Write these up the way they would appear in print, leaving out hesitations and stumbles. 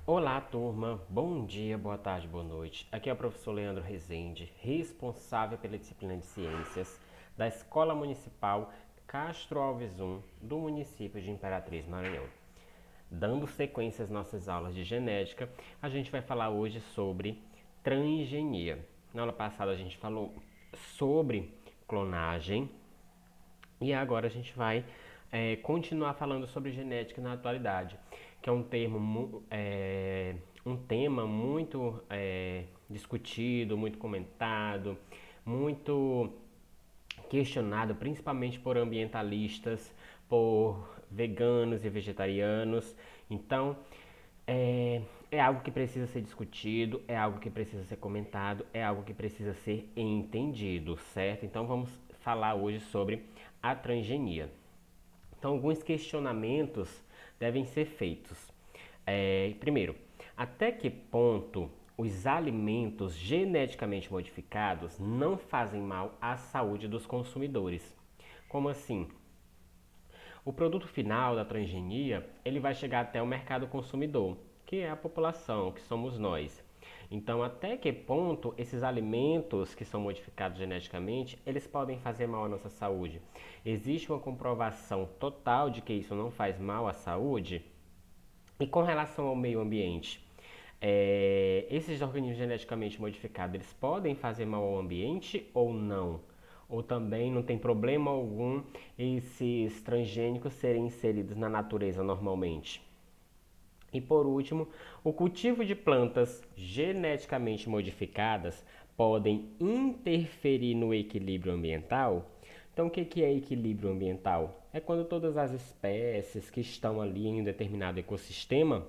Olá, turma. Bom dia, boa tarde, boa noite. Aqui é o professor Leandro Rezende, responsável pela disciplina de Ciências da Escola Municipal Castro Alves I, do município de Imperatriz, Maranhão. Dando sequência às nossas aulas de genética, a gente vai falar hoje sobre transgenia. Na aula passada a gente falou sobre clonagem e agora a gente vai continuar falando sobre genética na atualidade, que é um tema muito discutido, muito comentado, muito questionado, principalmente por ambientalistas, por veganos e vegetarianos. Então, é algo que precisa ser discutido, é algo que precisa ser comentado, é algo que precisa ser entendido, certo? Então, vamos falar hoje sobre a transgenia. Então, alguns questionamentos devem ser feitos. Primeiro, até que ponto os alimentos geneticamente modificados não fazem mal à saúde dos consumidores? Como assim? O produto final da transgenia, ele vai chegar até o mercado consumidor, que é a população, que somos nós. Então, até que ponto esses alimentos que são modificados geneticamente, eles podem fazer mal à nossa saúde? Existe uma comprovação total de que isso não faz mal à saúde? E com relação ao meio ambiente, esses organismos geneticamente modificados, eles podem fazer mal ao ambiente ou não? Ou também não tem problema algum esses transgênicos serem inseridos na natureza normalmente? E por último, o cultivo de plantas geneticamente modificadas podem interferir no equilíbrio ambiental? Então, o que é equilíbrio ambiental? É quando todas as espécies que estão ali em um determinado ecossistema,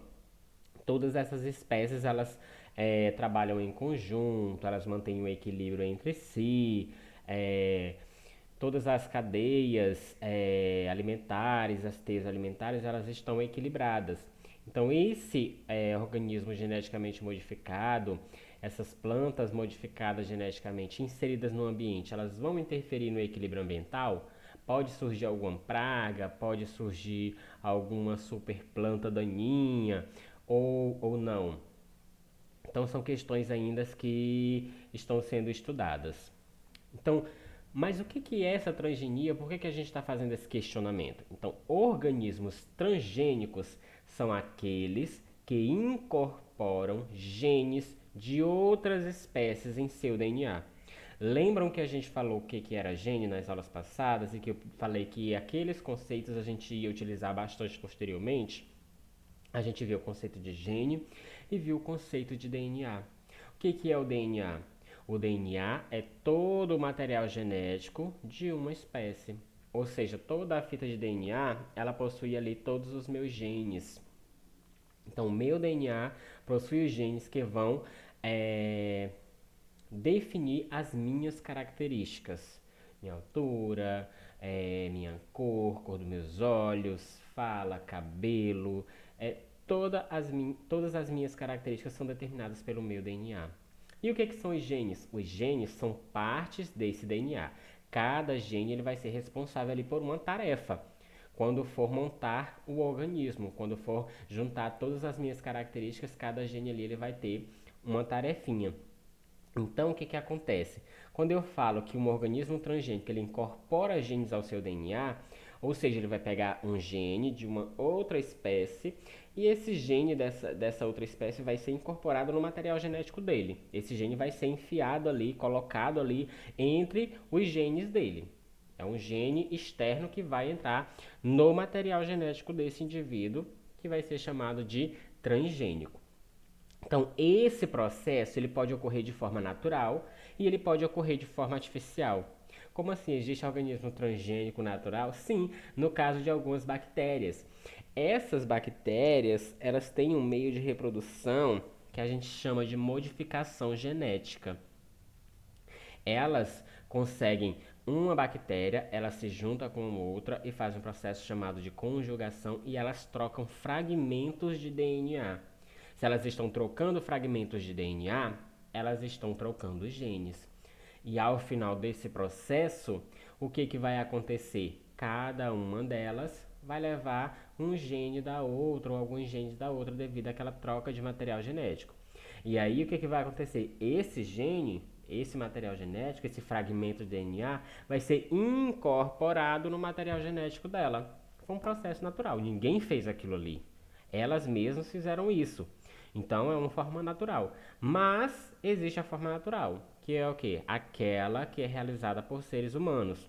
todas essas espécies elas trabalham em conjunto, elas mantêm o equilíbrio entre si, é, todas as cadeias alimentares, as teias alimentares, elas estão equilibradas. Então, esse organismo geneticamente modificado, essas plantas modificadas geneticamente inseridas no ambiente, elas vão interferir no equilíbrio ambiental? Pode surgir alguma praga, pode surgir alguma super planta daninha ou não. Então, são questões ainda que estão sendo estudadas. Então, mas o que é essa transgenia? Por que a gente está fazendo esse questionamento? Então, organismos transgênicos são aqueles que incorporam genes de outras espécies em seu DNA. Lembram que a gente falou o que era gene nas aulas passadas e que eu falei que aqueles conceitos a gente ia utilizar bastante posteriormente? A gente viu o conceito de gene e viu o conceito de DNA. O que é o DNA? O DNA é todo o material genético de uma espécie. Ou seja, toda a fita de DNA, ela possui ali todos os meus genes. Então, o meu DNA possui os genes que vão é, definir as minhas características. Minha altura, minha cor, cor dos meus olhos, fala, cabelo, todas as minhas características são determinadas pelo meu DNA. E o que são os genes? Os genes são partes desse DNA. Cada gene ele vai ser responsável ali por uma tarefa. Quando for montar o organismo, quando for juntar todas as minhas características, cada gene ali ele vai ter uma tarefinha. Então, o que acontece? Quando eu falo que um organismo transgênico ele incorpora genes ao seu DNA, ou seja, ele vai pegar um gene de uma outra espécie e esse gene dessa outra espécie vai ser incorporado no material genético dele. Esse gene vai ser enfiado ali, colocado ali entre os genes dele. É um gene externo que vai entrar no material genético desse indivíduo, que vai ser chamado de transgênico. Então, esse processo ele pode ocorrer de forma natural e ele pode ocorrer de forma artificial. Como assim? Existe organismo transgênico natural? Sim, no caso de algumas bactérias. Essas bactérias, elas têm um meio de reprodução que a gente chama de modificação genética. Elas conseguem uma bactéria, ela se junta com outra e faz um processo chamado de conjugação e elas trocam fragmentos de DNA. Se elas estão trocando fragmentos de DNA, elas estão trocando genes. E ao final desse processo, o que vai acontecer? Cada uma delas vai levar um gene da outra ou alguns genes da outra devido àquela troca de material genético. E aí o que, que vai acontecer? Esse gene, esse material genético, esse fragmento de DNA vai ser incorporado no material genético dela. Foi um processo natural, ninguém fez aquilo ali. Elas mesmas fizeram isso. Então é uma forma natural. Mas existe a forma natural, que é o quê? Aquela que é realizada por seres humanos.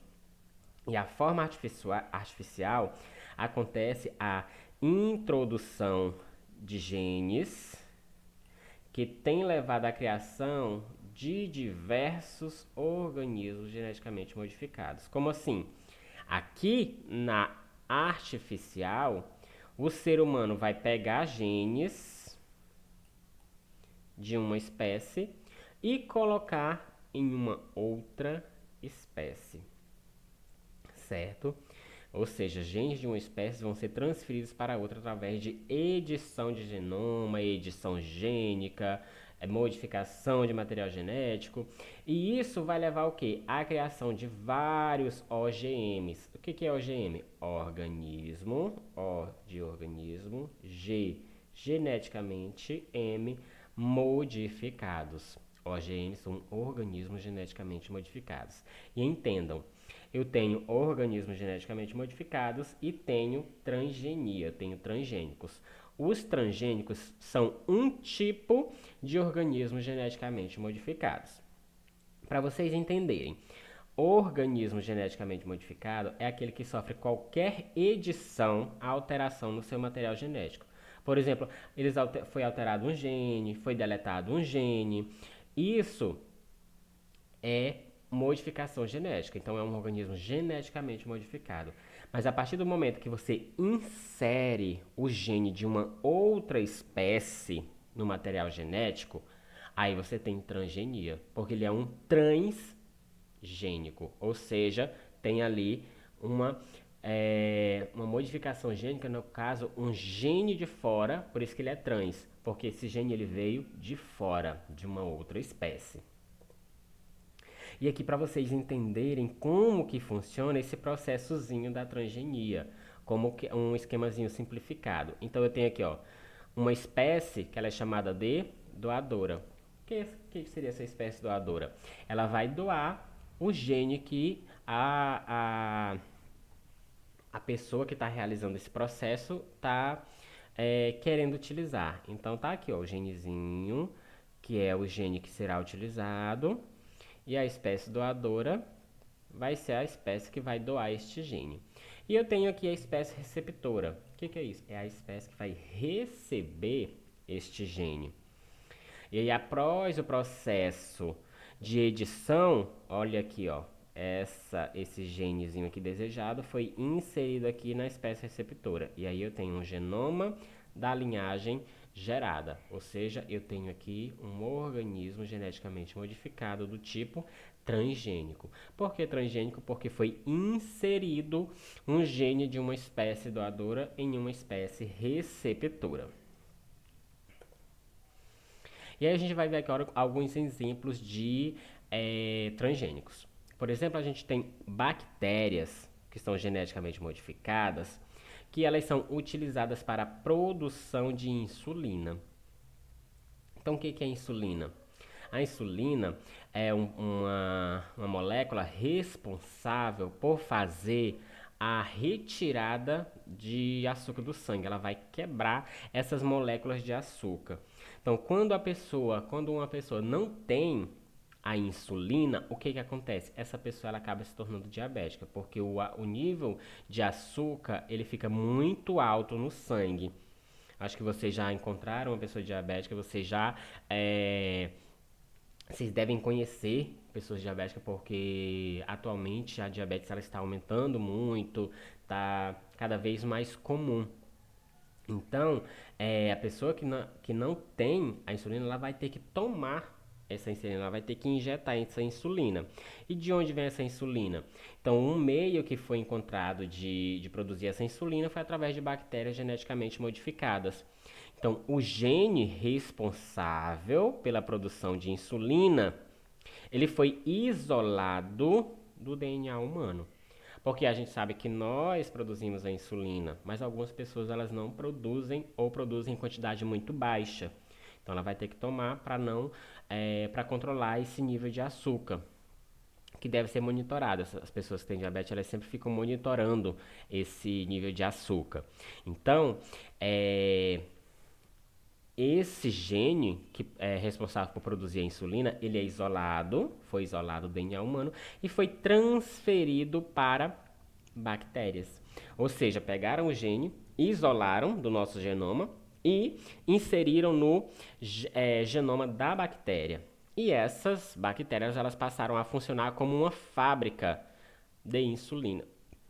E a forma artificial acontece a introdução de genes que tem levado à criação de diversos organismos geneticamente modificados. Como assim? Aqui na artificial, o ser humano vai pegar genes de uma espécie e colocar em uma outra espécie, certo? Ou seja, genes de uma espécie vão ser transferidos para outra através de edição de genoma, edição gênica, modificação de material genético. E isso vai levar ao quê? À criação de vários OGMs. O que é OGM? Organismo, O de organismo, G, geneticamente, M, modificados. OGMs são organismos geneticamente modificados. E entendam, eu tenho organismos geneticamente modificados e tenho transgenia, tenho transgênicos. Os transgênicos são um tipo de organismos geneticamente modificados. Para vocês entenderem, organismo geneticamente modificado é aquele que sofre qualquer edição, alteração no seu material genético. Por exemplo, foi alterado um gene, foi deletado um gene. Isso é modificação genética. Então é um organismo geneticamente modificado. Mas a partir do momento que você insere o gene de uma outra espécie no material genético, aí você tem transgenia, porque ele é um transgênico, ou seja, tem ali uma modificação gênica, no caso, um gene de fora, por isso que ele é trans, porque esse gene ele veio de fora, de uma outra espécie. E aqui para vocês entenderem como que funciona esse processozinho da transgenia, como que um esquemazinho simplificado. Então eu tenho aqui, ó, uma espécie que ela é chamada de doadora. O que seria essa espécie doadora? Ela vai doar o gene que a pessoa que está realizando esse processo está querendo utilizar. Então tá aqui, ó, o genezinho, que é o gene que será utilizado, e a espécie doadora vai ser a espécie que vai doar este gene. E eu tenho aqui a espécie receptora. O que é isso? É a espécie que vai receber este gene. E aí, após o processo de edição, olha aqui, ó, esse genezinho aqui desejado foi inserido aqui na espécie receptora. E aí eu tenho um genoma da linhagem gerada, ou seja, eu tenho aqui um organismo geneticamente modificado do tipo transgênico. Por que transgênico? Porque foi inserido um gene de uma espécie doadora em uma espécie receptora. E aí a gente vai ver agora alguns exemplos de transgênicos. Por exemplo, a gente tem bactérias que são geneticamente modificadas, que elas são utilizadas para a produção de insulina. Então, o que é insulina? A insulina é uma molécula responsável por fazer a retirada de açúcar do sangue. Ela vai quebrar essas moléculas de açúcar. Então, quando uma pessoa não tem a insulina, o que acontece? Essa pessoa ela acaba se tornando diabética, porque o nível de açúcar ele fica muito alto no sangue. Acho que vocês já encontraram uma pessoa diabética, vocês devem conhecer pessoas diabéticas, porque atualmente a diabetes ela está aumentando muito, está cada vez mais comum. Então, a pessoa que não tem a insulina, ela vai ter que tomar essa insulina, ela vai ter que injetar essa insulina. E de onde vem essa insulina? Então, um meio que foi encontrado de produzir essa insulina foi através de bactérias geneticamente modificadas. Então, o gene responsável pela produção de insulina, ele foi isolado do DNA humano. Porque a gente sabe que nós produzimos a insulina, mas algumas pessoas elas não produzem ou produzem em quantidade muito baixa. Então ela vai ter que tomar para não para controlar esse nível de açúcar que deve ser monitorado. As pessoas que têm diabetes, elas sempre ficam monitorando esse nível de açúcar. Então, esse gene que é responsável por produzir a insulina, ele é isolado, foi isolado do DNA humano e foi transferido para bactérias. Ou seja, pegaram o gene, isolaram do nosso genoma e inseriram no genoma da bactéria. E essas bactérias elas passaram a funcionar como uma fábrica de insulina.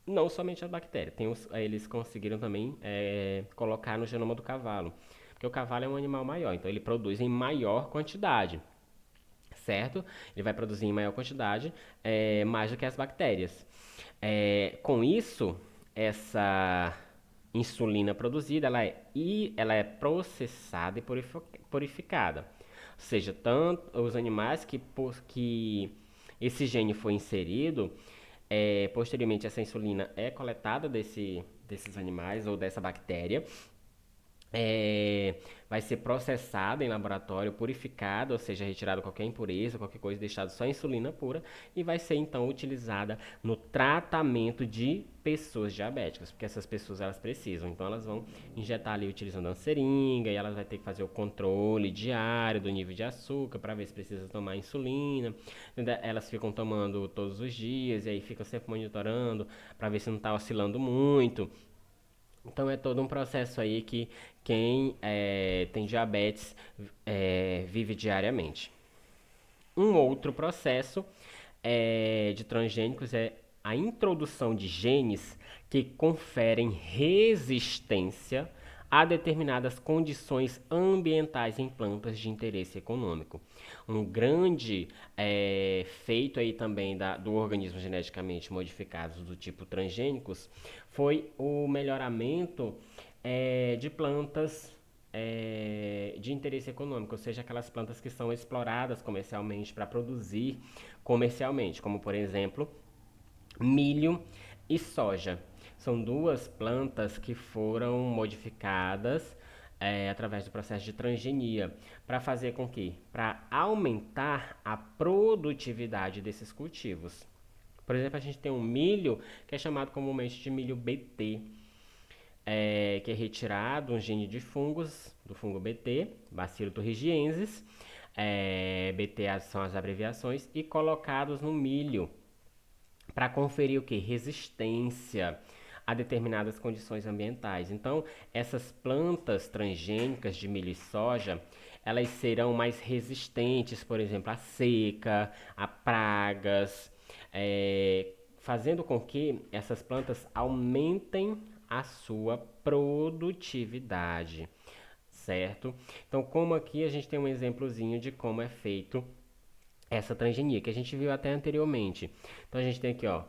Não somente a bactéria, eles conseguiram também colocar no genoma do cavalo. Porque o cavalo é um animal maior, então ele produz em maior quantidade, certo? Ele vai produzir em maior quantidade, mais do que as bactérias. Com isso, essa insulina produzida, ela é processada e purificada. Ou seja, tanto os animais que esse gene foi inserido, posteriormente essa insulina é coletada desses animais ou dessa bactéria, vai ser processada em laboratório, purificada, ou seja, retirada qualquer impureza, qualquer coisa, deixada só a insulina pura, e vai ser então utilizada no tratamento de pessoas diabéticas, porque essas pessoas elas precisam, então elas vão injetar ali utilizando uma seringa, e elas vão ter que fazer o controle diário do nível de açúcar para ver se precisa tomar insulina. Elas ficam tomando todos os dias, e aí ficam sempre monitorando para ver se não está oscilando muito. Então é todo um processo aí que quem tem diabetes vive diariamente. Um outro processo de transgênicos é a introdução de genes que conferem resistência a determinadas condições ambientais em plantas de interesse econômico. Um grande feito aí também do organismo geneticamente modificados do tipo transgênicos foi o melhoramento de plantas de interesse econômico, ou seja, aquelas plantas que são exploradas comercialmente para produzir comercialmente, como por exemplo milho e soja. São duas plantas que foram modificadas através do processo de transgenia para fazer com que, para aumentar a produtividade desses cultivos. Por exemplo, a gente tem um milho que é chamado comumente de milho BT, que é retirado um gene de fungos, do fungo BT, Bacillus thuringiensis, BT são as abreviações, e colocados no milho para conferir o que? Resistência a determinadas condições ambientais. Então, essas plantas transgênicas de milho e soja, elas serão mais resistentes, por exemplo, à seca, a pragas, fazendo com que essas plantas aumentem a sua produtividade, certo? Então, como aqui a gente tem um exemplozinho de como é feito essa transgenia, que a gente viu até anteriormente. Então, a gente tem aqui, ó,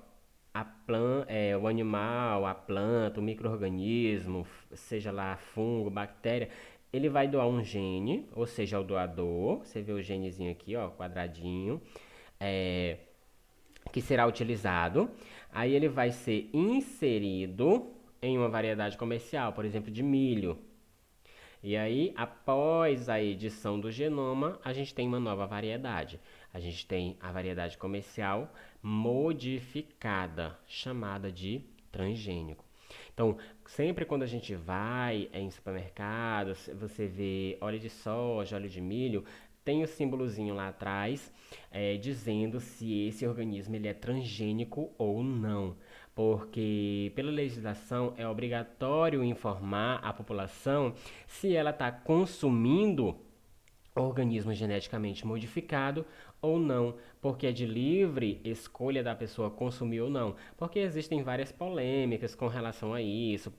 o animal, a planta, o micro-organismo, seja lá fungo, bactéria, ele vai doar um gene, ou seja, o doador, você vê o genezinho aqui, ó, quadradinho, que será utilizado. Aí ele vai ser inserido em uma variedade comercial, por exemplo, de milho. E aí, após a edição do genoma, a gente tem uma nova variedade. A gente tem a variedade comercial modificada, chamada de transgênico. Então, sempre quando a gente vai em supermercados, você vê óleo de soja, óleo de milho, tem o símbolozinho lá atrás dizendo se esse organismo ele é transgênico ou não. Porque pela legislação é obrigatório informar a população se ela está consumindo organismo geneticamente modificado ou não, porque é de livre escolha da pessoa consumir ou não, porque existem várias polêmicas com relação a isso,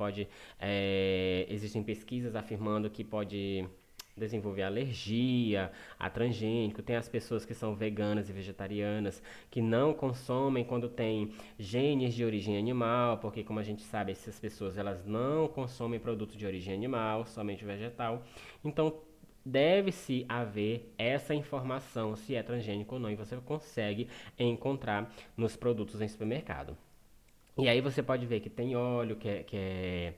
existem pesquisas afirmando que pode desenvolver alergia a transgênico, tem as pessoas que são veganas e vegetarianas que não consomem quando tem genes de origem animal, porque como a gente sabe, essas pessoas elas não consomem produto de origem animal, somente vegetal. Então deve-se haver essa informação se é transgênico ou não, e você consegue encontrar nos produtos em supermercado. E aí você pode ver que tem óleo, que é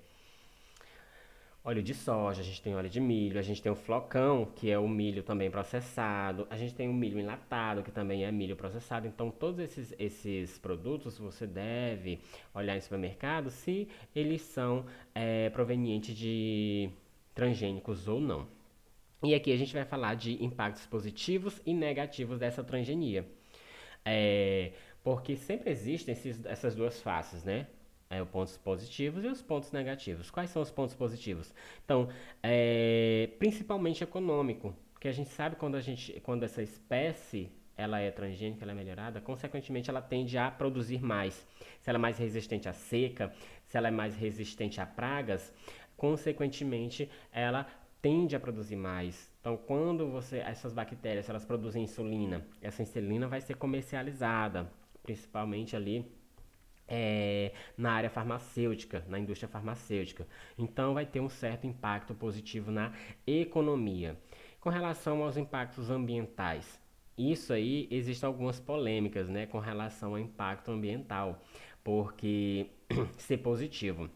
óleo de soja, a gente tem óleo de milho, a gente tem o flocão, que é o milho também processado, a gente tem o milho enlatado, que também é milho processado. Então, todos esses produtos você deve olhar em supermercado se eles são provenientes de transgênicos ou não. E aqui a gente vai falar de impactos positivos e negativos dessa transgenia. É, porque sempre existem essas duas faces, né? Os pontos positivos e os pontos negativos. Quais são os pontos positivos? Então, principalmente econômico, porque a gente sabe quando essa espécie ela é transgênica, ela é melhorada, consequentemente ela tende a produzir mais. Se ela é mais resistente à seca, se ela é mais resistente a pragas, consequentemente ela tende a produzir mais. Então, essas bactérias, elas produzem insulina, essa insulina vai ser comercializada, principalmente ali na área farmacêutica, na indústria farmacêutica. Então, vai ter um certo impacto positivo na economia. Com relação aos impactos ambientais, isso aí existem algumas polêmicas, né, com relação ao impacto ambiental, porque ser positivo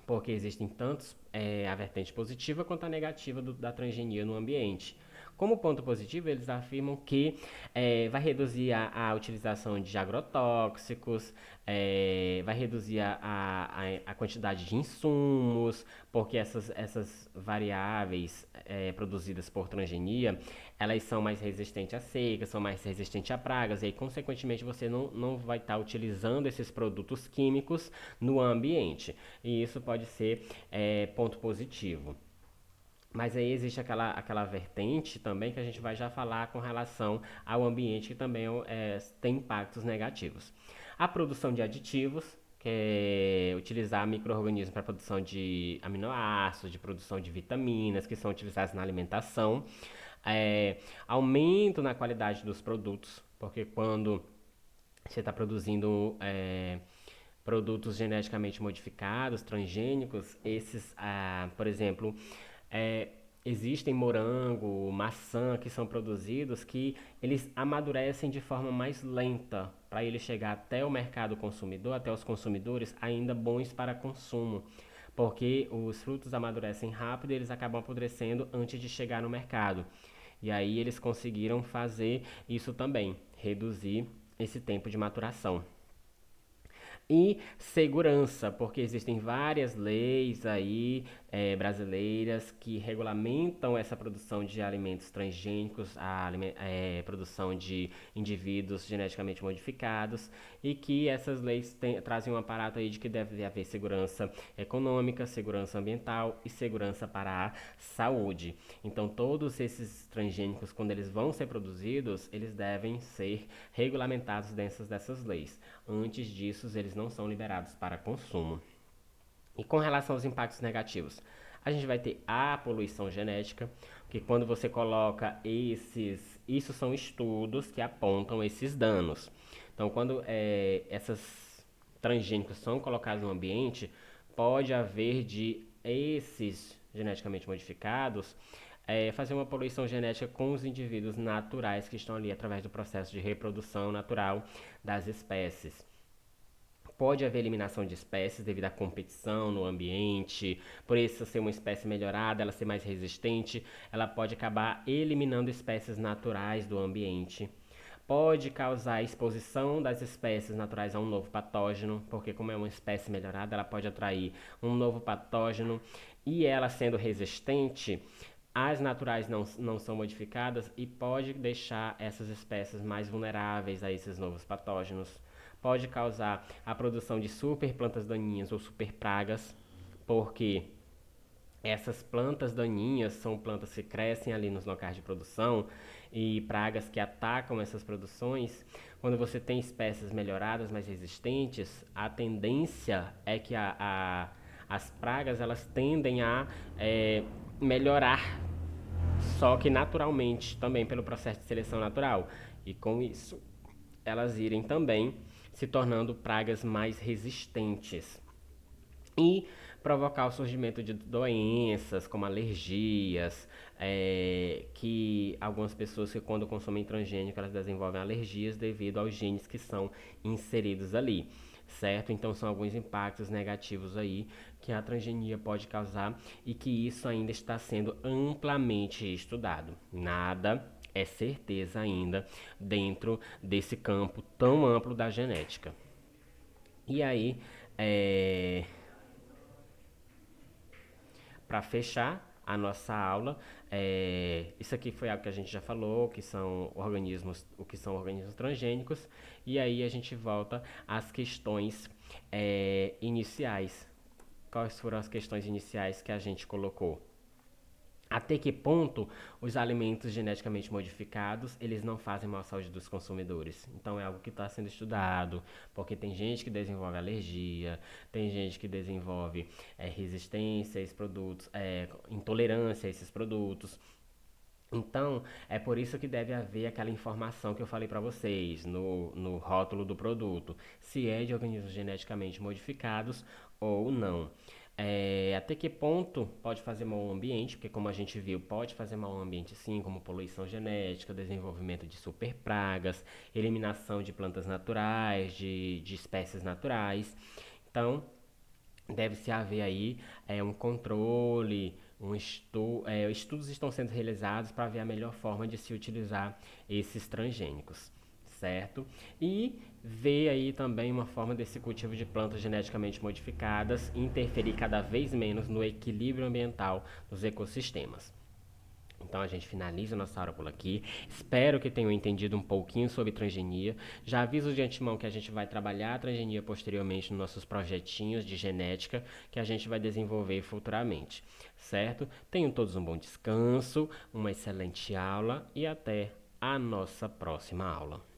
porque existem tantos a vertente positiva quanto a negativa da transgenia no ambiente. Como ponto positivo, eles afirmam que vai reduzir a utilização de agrotóxicos, vai reduzir a quantidade de insumos, porque essas variáveis produzidas por transgenia, elas são mais resistentes à seca, são mais resistentes a pragas, e aí, consequentemente, você não vai estar utilizando esses produtos químicos no ambiente. E isso pode ser ponto positivo. Mas aí existe aquela vertente também que a gente vai já falar com relação ao ambiente, que também tem impactos negativos. A produção de aditivos, que é utilizar micro-organismos para a produção de aminoácidos, de produção de vitaminas, que são utilizados na alimentação. Aumento na qualidade dos produtos, porque quando você está produzindo produtos geneticamente modificados, transgênicos, por exemplo, é, existem morango, maçã que são produzidos que eles amadurecem de forma mais lenta para ele chegar até o mercado consumidor, até os consumidores ainda bons para consumo. Porque os frutos amadurecem rápido e eles acabam apodrecendo antes de chegar no mercado. E aí eles conseguiram fazer isso também, reduzir esse tempo de maturação. E segurança, porque existem várias leis aí brasileiras que regulamentam essa produção de alimentos transgênicos, produção de indivíduos geneticamente modificados, e que essas leis trazem um aparato aí de que deve haver segurança econômica, segurança ambiental e segurança para a saúde. Então, todos esses transgênicos, quando eles vão ser produzidos, eles devem ser regulamentados dentro dessas leis. Antes disso, eles não são liberados para consumo. E com relação aos impactos negativos, a gente vai ter a poluição genética, que quando você coloca isso são estudos que apontam esses danos. Então, quando essas transgênicos são colocados no ambiente, pode haver de esses geneticamente modificados fazer uma poluição genética com os indivíduos naturais que estão ali através do processo de reprodução natural das espécies. Pode haver eliminação de espécies devido à competição no ambiente, por isso ser uma espécie melhorada, ela ser mais resistente, ela pode acabar eliminando espécies naturais do ambiente. Pode causar exposição das espécies naturais a um novo patógeno, porque como é uma espécie melhorada, ela pode atrair um novo patógeno e ela sendo resistente, as naturais não são modificadas e pode deixar essas espécies mais vulneráveis a esses novos patógenos. Pode causar a produção de super plantas daninhas ou super pragas, porque essas plantas daninhas são plantas que crescem ali nos locais de produção e pragas que atacam essas produções. Quando você tem espécies melhoradas, mais resistentes, a tendência é que as pragas elas tendem a melhorar, só que naturalmente, também pelo processo de seleção natural. E com isso, elas irem também se tornando pragas mais resistentes e provocar o surgimento de doenças como alergias, que algumas pessoas que quando consomem transgênico elas desenvolvem alergias devido aos genes que são inseridos ali. certo? Então são alguns impactos negativos aí que a transgenia pode causar e que isso ainda está sendo amplamente estudado. Nada é certeza ainda dentro desse campo tão amplo da genética. E aí, é, para fechar a nossa aula, isso aqui foi algo que a gente já falou, que são organismos, o que são organismos transgênicos, e aí a gente volta às questões iniciais. Quais foram as questões iniciais que a gente colocou? Até que ponto os alimentos geneticamente modificados eles não fazem mal à saúde dos consumidores? Então é algo que está sendo estudado, porque tem gente que desenvolve alergia, tem gente que desenvolve resistência a esses produtos, intolerância a esses produtos. Então, é por isso que deve haver aquela informação que eu falei para vocês no rótulo do produto, se é de organismos geneticamente modificados ou não. Até que ponto pode fazer mal ao ambiente, porque como a gente viu, pode fazer mal ao ambiente sim, como poluição genética, desenvolvimento de superpragas, eliminação de plantas naturais, de espécies naturais. Então, deve-se haver aí um controle, estudos estão sendo realizados para ver a melhor forma de se utilizar esses transgênicos, certo? E ver aí também uma forma desse cultivo de plantas geneticamente modificadas interferir cada vez menos no equilíbrio ambiental dos ecossistemas. Então a gente finaliza nossa aula por aqui. Espero que tenham entendido um pouquinho sobre transgenia. Já aviso de antemão que a gente vai trabalhar a transgenia posteriormente nos nossos projetinhos de genética que a gente vai desenvolver futuramente, certo? Tenham todos um bom descanso, uma excelente aula e até a nossa próxima aula.